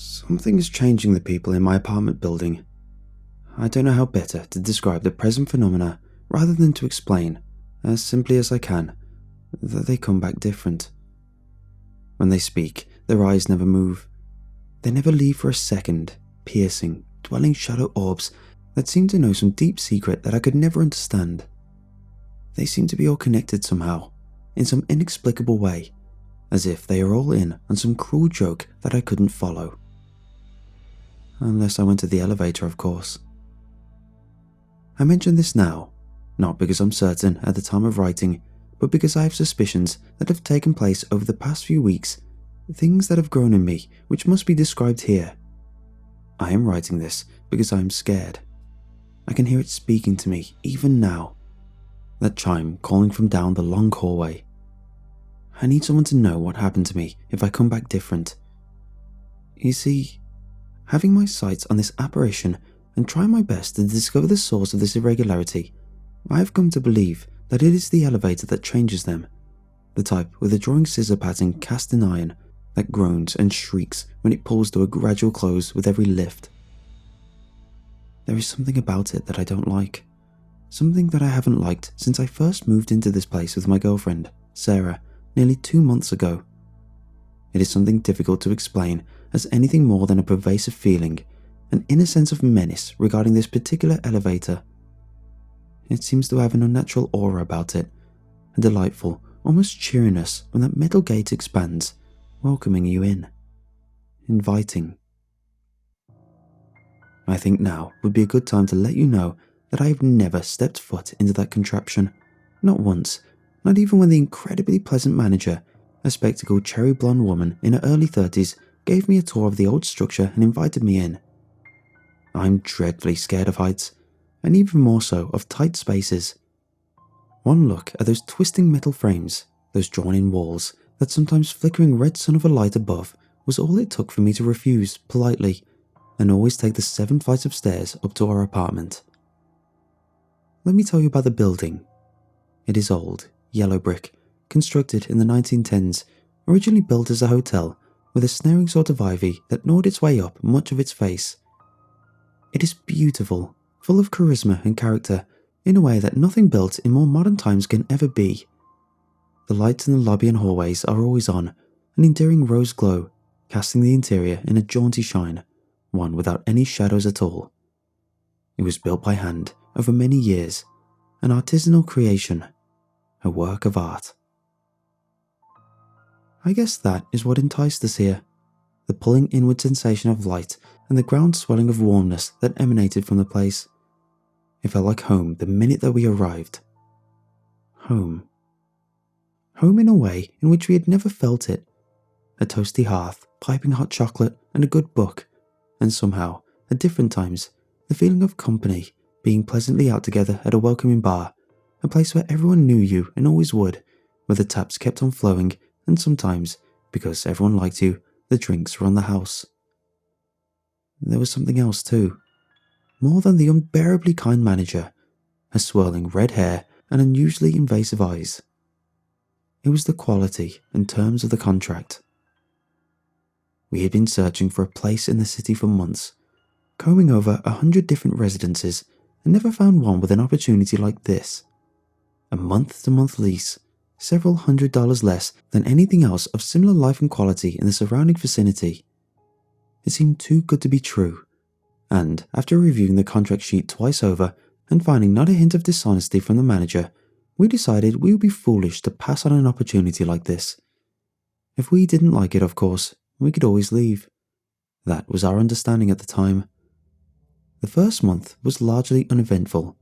Something is changing the people in my apartment building. I don't know how better to describe the present phenomena rather than to explain, as simply as I can, that they come back different. When they speak, their eyes never move. They never leave for a second, piercing, dwelling shadow orbs that seem to know some deep secret that I could never understand. They seem to be all connected somehow, in some inexplicable way, as if they are all in on some cruel joke that I couldn't follow. Unless I went to the elevator, of course. I mention this now, not because I'm certain at the time of writing, but because I have suspicions that have taken place over the past few weeks, things that have grown in me which must be described here. I am writing this because I am scared. I can hear it speaking to me even now. That chime calling from down the long hallway. I need someone to know what happened to me if I come back different. You see, having my sights on this apparition and trying my best to discover the source of this irregularity, I have come to believe that it is the elevator that changes them, the type with a drawing scissor pattern cast in iron that groans and shrieks when it pulls to a gradual close with every lift. There is something about it that I don't like, something that I haven't liked since I first moved into this place with my girlfriend, Sarah, nearly 2 months ago. It is something difficult to explain as anything more than a pervasive feeling, an inner sense of menace regarding this particular elevator. It seems to have an unnatural aura about it, a delightful, almost cheeriness when that metal gate expands, welcoming you in, inviting. I think now would be a good time to let you know that I have never stepped foot into that contraption, not once, not even when the incredibly pleasant manager, a spectacled cherry blonde woman in her early 30s, gave me a tour of the old structure and invited me in. I'm dreadfully scared of heights, and even more so of tight spaces. One look at those twisting metal frames, those drawn-in walls, that sometimes flickering red sun of a light above was all it took for me to refuse politely and always take the 7 flights of stairs up to our apartment. Let me tell you about the building. It is old, yellow brick, constructed in the 1910s, originally built as a hotel with a snaring sort of ivy that gnawed its way up much of its face. It is beautiful, full of charisma and character in a way that nothing built in more modern times can ever be. The lights in the lobby and hallways are always on, an endearing rose glow, casting the interior in a jaunty shine, one without any shadows at all. It was built by hand over many years, an artisanal creation, a work of art. I guess that is what enticed us here, the pulling inward sensation of light and the ground swelling of warmness that emanated from the place. It felt like home the minute that we arrived. Home. Home in a way in which we had never felt it. A toasty hearth, piping hot chocolate, and a good book, and somehow, at different times, the feeling of company, being pleasantly out together at a welcoming bar, a place where everyone knew you and always would, where the taps kept on flowing, and sometimes, because everyone liked you, the drinks were on the house. There was something else too. More than the unbearably kind manager, her swirling red hair and unusually invasive eyes. It was the quality and terms of the contract. We had been searching for a place in the city for months, combing over 100 different residences and never found one with an opportunity like this. A month-to-month lease, several $100s less than anything else of similar life and quality in the surrounding vicinity. It seemed too good to be true, and after reviewing the contract sheet twice over and finding not a hint of dishonesty from the manager, we decided we would be foolish to pass on an opportunity like this. If we didn't like it, of course, we could always leave. That was our understanding at the time. The first month was largely uneventful.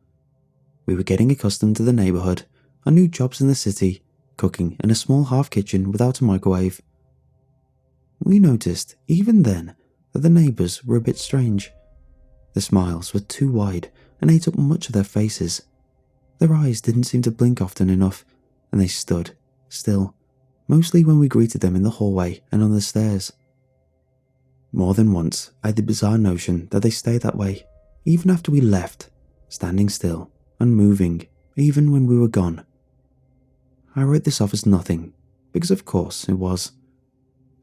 We were getting accustomed to the neighbourhood, our new jobs in the city, cooking in a small half kitchen without a microwave. We noticed, even then, that the neighbours were a bit strange. Their smiles were too wide and ate up much of their faces. Their eyes didn't seem to blink often enough, and they stood still, mostly when we greeted them in the hallway and on the stairs. More than once, I had the bizarre notion that they stayed that way, even after we left, standing still, unmoving, even when we were gone. I wrote this off as nothing, because of course it was.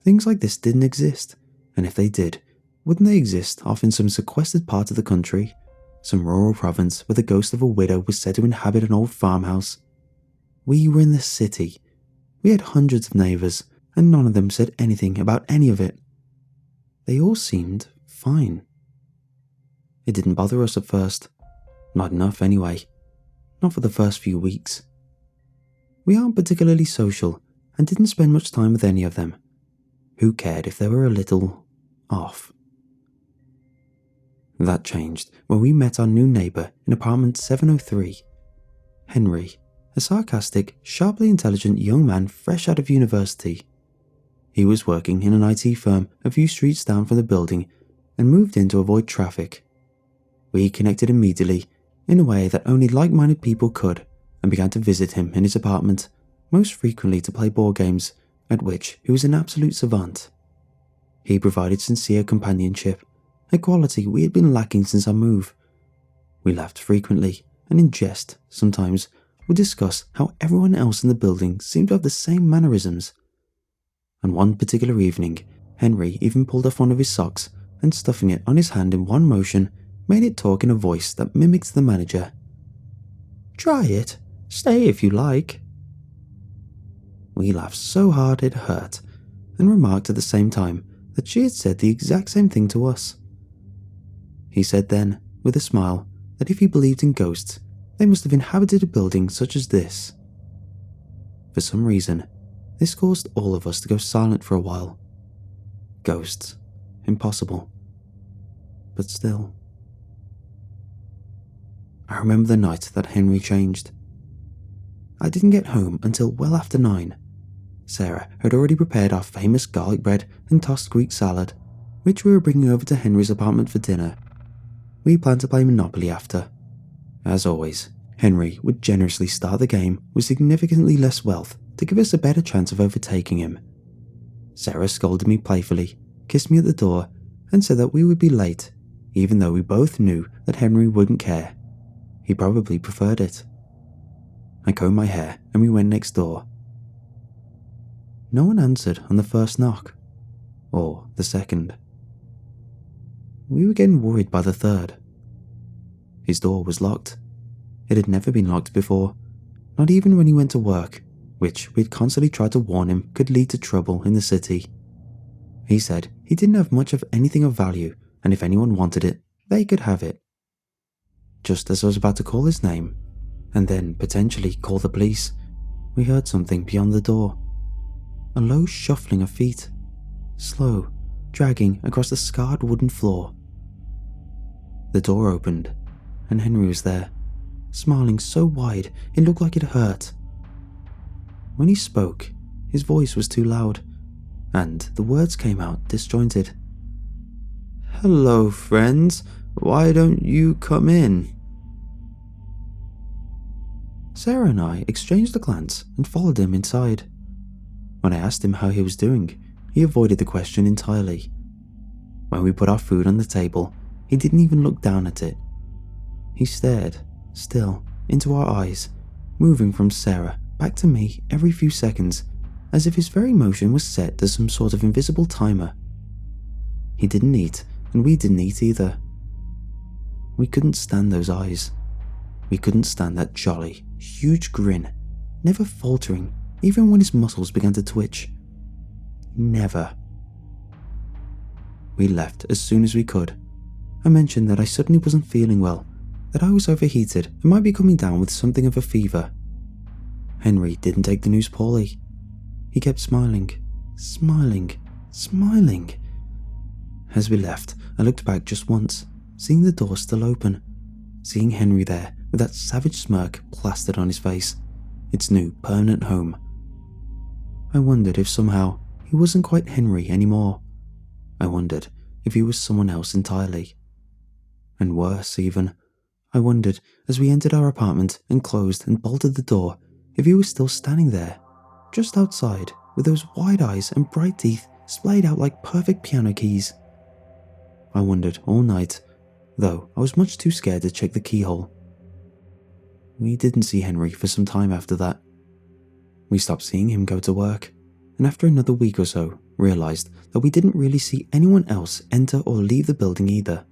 Things like this didn't exist, and if they did, Wouldn't they exist off in some sequestered part of the country, some rural province where the ghost of a widow was said to inhabit an old farmhouse? We were in the city. We had hundreds of neighbours, and none of them said anything about any of it. They all seemed fine. It didn't bother us at first. Not enough anyway. Not for the first few weeks. We aren't particularly social and didn't spend much time with any of them. Who cared if they were a little off? That changed when we met our new neighbour in apartment 703. Henry, a sarcastic, sharply intelligent young man fresh out of university. He was working in an IT firm a few streets down from the building and moved in to avoid traffic. We connected immediately in a way that only like-minded people could and began to visit him in his apartment, most frequently to play board games, at which he was an absolute savant. He provided sincere companionship, a quality we had been lacking since our move. We laughed frequently, and in jest, sometimes, would discuss how everyone else in the building seemed to have the same mannerisms. On one particular evening, Henry even pulled off one of his socks and, stuffing it on his hand in one motion, made it talk in a voice that mimicked the manager. "Try it. Stay if you like." We laughed so hard it hurt, and remarked at the same time that she had said the exact same thing to us. He said then, with a smile, that if he believed in ghosts, they must have inhabited a building such as this. For some reason, this caused all of us to go silent for a while. Ghosts. Impossible. But still. I remember the night that Henry changed. I didn't get home until well after 9. Sarah had already prepared our famous garlic bread and tossed Greek salad, which we were bringing over to Henry's apartment for dinner. We planned to play Monopoly after. As always, Henry would generously start the game with significantly less wealth to give us a better chance of overtaking him. Sarah scolded me playfully, kissed me at the door, and said that we would be late, even though we both knew that Henry wouldn't care. He probably preferred it. I combed my hair and we went next door. No one answered on the first knock, or the second. We were getting worried by the third. His door was locked. It had never been locked before, not even when he went to work, which we had constantly tried to warn him could lead to trouble in the city. He said he didn't have much of anything of value, and if anyone wanted it, they could have it. Just as I was about to call his name, and then potentially call the police, we heard something beyond the door. A low shuffling of feet, slow, dragging across the scarred wooden floor. The door opened, and Henry was there, smiling so wide it looked like it hurt. When he spoke, his voice was too loud, and the words came out disjointed. "Hello, friends. Why don't you come in?" Sarah and I exchanged a glance and followed him inside. When I asked him how he was doing, he avoided the question entirely. When we put our food on the table, he didn't even look down at it. He stared, still, into our eyes, moving from Sarah back to me every few seconds, as if his very motion was set to some sort of invisible timer. He didn't eat, and we didn't eat either. We couldn't stand those eyes. We couldn't stand that jolly, huge grin, never faltering, even when his muscles began to twitch. Never. We left as soon as we could. I mentioned that I suddenly wasn't feeling well, that I was overheated and might be coming down with something of a fever. Henry didn't take the news poorly. He kept smiling, smiling, smiling. As we left, I looked back just once, seeing the door still open, seeing Henry there with that savage smirk plastered on his face, its new permanent home. I wondered if somehow he wasn't quite Henry anymore. I wondered if he was someone else entirely. And worse even, I wondered as we entered our apartment and closed and bolted the door if he was still standing there, just outside, with those wide eyes and bright teeth splayed out like perfect piano keys. I wondered all night, though I was much too scared to check the keyhole. We didn't see Henry for some time after that. We stopped seeing him go to work, and after another week or so, realised that we didn't really see anyone else enter or leave the building either.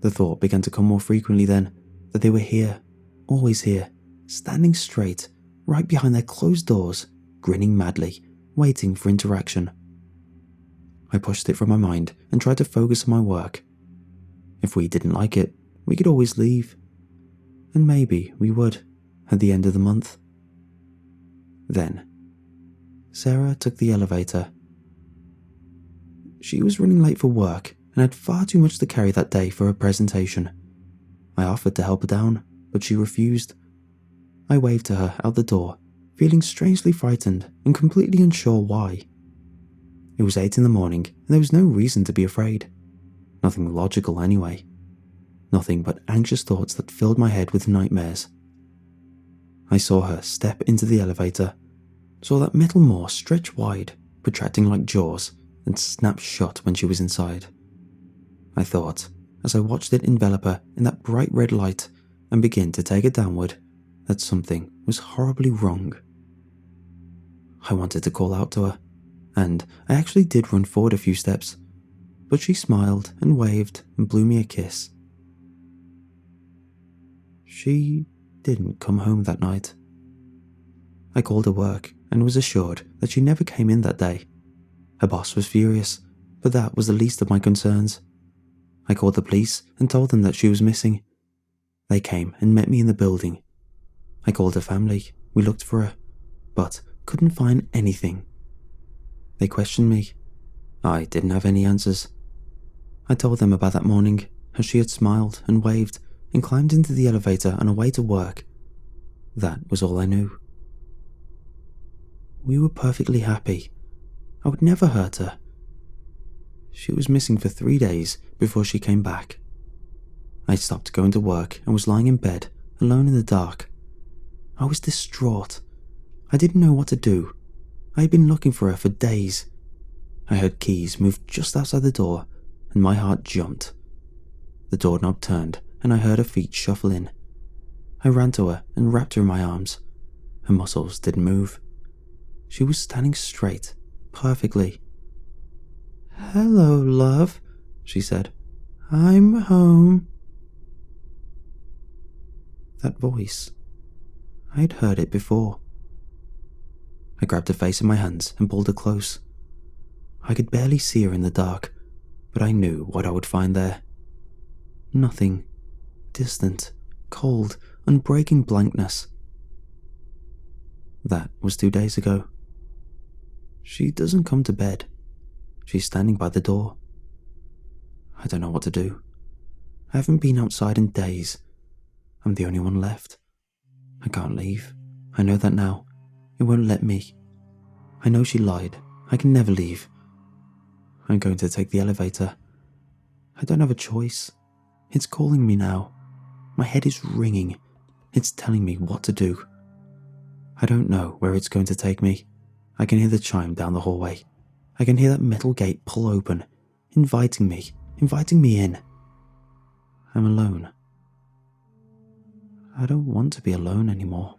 The thought began to come more frequently then, that they were here, always here, standing straight, right behind their closed doors, grinning madly, waiting for interaction. I pushed it from my mind and tried to focus on my work. If we didn't like it, we could always leave. And maybe we would, at the end of the month. Then, Sarah took the elevator. She was running late for work and had far too much to carry that day for her presentation. I offered to help her down, but she refused. I waved to her out the door, feeling strangely frightened and completely unsure why. It was 8 in the morning and there was no reason to be afraid. Nothing logical anyway. Nothing but anxious thoughts that filled my head with nightmares. I saw her step into the elevator, saw that metal door stretch wide, protracting like jaws, and snap shut when she was inside. I thought, as I watched it envelop her in that bright red light and begin to take it downward, that something was horribly wrong. I wanted to call out to her, and I actually did run forward a few steps, but she smiled and waved and blew me a kiss. She didn't come home that night. I called her work and was assured that she never came in that day. Her boss was furious, but that was the least of my concerns. I called the police and told them that she was missing. They came and met me in the building. I called her family, we looked for her, but couldn't find anything. They questioned me. I didn't have any answers. I told them about that morning, how she had smiled and waved and climbed into the elevator on her way to work. That was all I knew. We were perfectly happy. I would never hurt her. She was missing for 3 days before she came back. I stopped going to work and was lying in bed, alone in the dark. I was distraught. I didn't know what to do. I had been looking for her for days. I heard keys move just outside the door, and my heart jumped. The doorknob turned, and I heard her feet shuffle in. I ran to her and wrapped her in my arms. Her muscles didn't move. She was standing straight, perfectly. "Hello, love," she said. "I'm home." That voice. I'd heard it before. I grabbed her face in my hands and pulled her close. I could barely see her in the dark, but I knew what I would find there. Nothing. Distant, cold, unbreaking blankness. That was 2 days ago. She doesn't come to bed. She's standing by the door. I don't know what to do. I haven't been outside in days. I'm the only one left. I can't leave. I know that now. It won't let me. I know she lied. I can never leave. I'm going to take the elevator. I don't have a choice. It's calling me now. My head is ringing. It's telling me what to do. I don't know where it's going to take me. I can hear the chime down the hallway. I can hear that metal gate pull open, inviting me in. I'm alone. I don't want to be alone anymore.